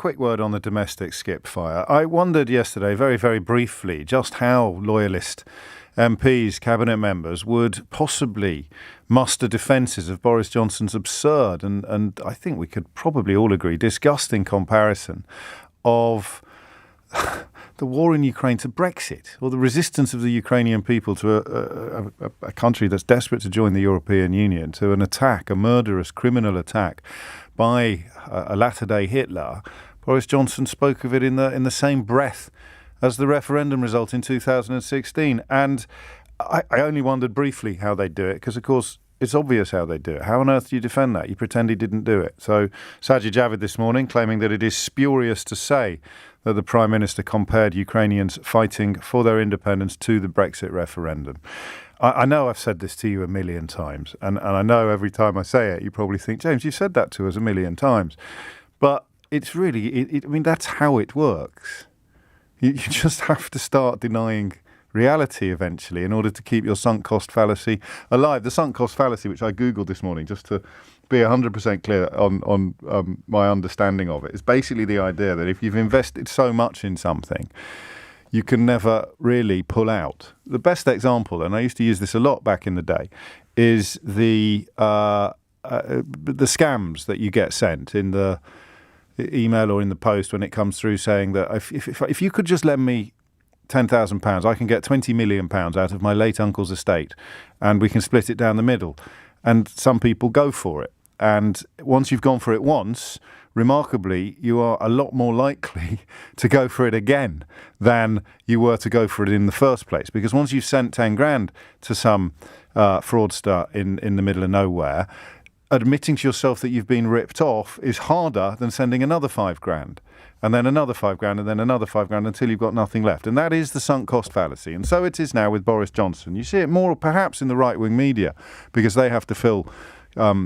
quick word on the domestic skip fire. I wondered yesterday, very, very briefly, just how loyalist MPs, cabinet members, would possibly muster defences of Boris Johnson's absurd and I think we could probably all agree, disgusting comparison of the war in Ukraine to Brexit, or the resistance of the Ukrainian people to a country that's desperate to join the European Union, to an attack, a murderous criminal attack by a latter-day Hitler. Boris Johnson spoke of it in the same breath as the referendum result in 2016. And I only wondered briefly how they'd do it, because, of course, it's obvious how they do it. How on earth do you defend that? You pretend he didn't do it. So Sajid Javid this morning claiming that it is spurious to say that the Prime Minister compared Ukrainians fighting for their independence to the Brexit referendum. I know I've said this to you a million times, and I know every time I say it, you probably think, James, you've said that to us a million times. But it's really, I mean, that's how it works. You just have to start denying reality eventually in order to keep your sunk cost fallacy alive. The sunk cost fallacy, which I Googled this morning just to be 100% clear on my understanding of it, is basically the idea that if you've invested so much in something, you can never really pull out. The best example, and I used to use this a lot back in the day, is the scams that you get sent in the email or in the post when it comes through saying that if you could just lend me £10,000, I can get £20 million out of my late uncle's estate and we can split it down the middle. And some people go for it. And once you've gone for it once, remarkably, you are a lot more likely to go for it again than you were to go for it in the first place. Because once you've sent 10 grand to some fraudster in the middle of nowhere, admitting to yourself that you've been ripped off is harder than sending another 5 grand. And then another 5 grand, and then another 5 grand until you've got nothing left. And that is the sunk cost fallacy. And so it is now with Boris Johnson. You see it more perhaps in the right-wing media, because they have to fill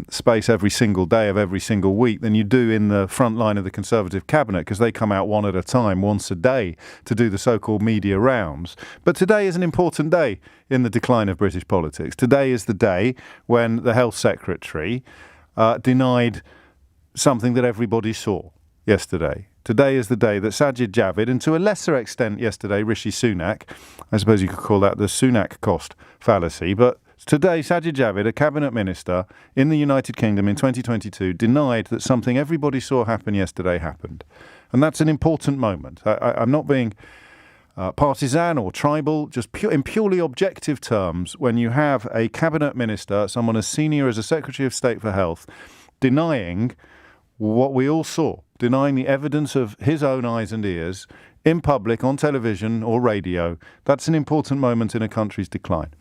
space every single day of every single week than you do in the front line of the Conservative cabinet, because they come out one at a time, once a day, to do the so-called media rounds. But today is an important day in the decline of British politics. Today is the day when the Health Secretary denied something that everybody saw yesterday. Today is the day that Sajid Javid, and to a lesser extent yesterday Rishi Sunak, I suppose you could call that the Sunak cost fallacy, but today Sajid Javid, a cabinet minister in the United Kingdom in 2022, denied that something everybody saw happen yesterday happened. And that's an important moment. I'm not being partisan or tribal, just in purely objective terms. When you have a cabinet minister, someone as senior as a Secretary of State for Health, denying what we all saw, denying the evidence of his own eyes and ears in public, on television or radio, that's an important moment in a country's decline.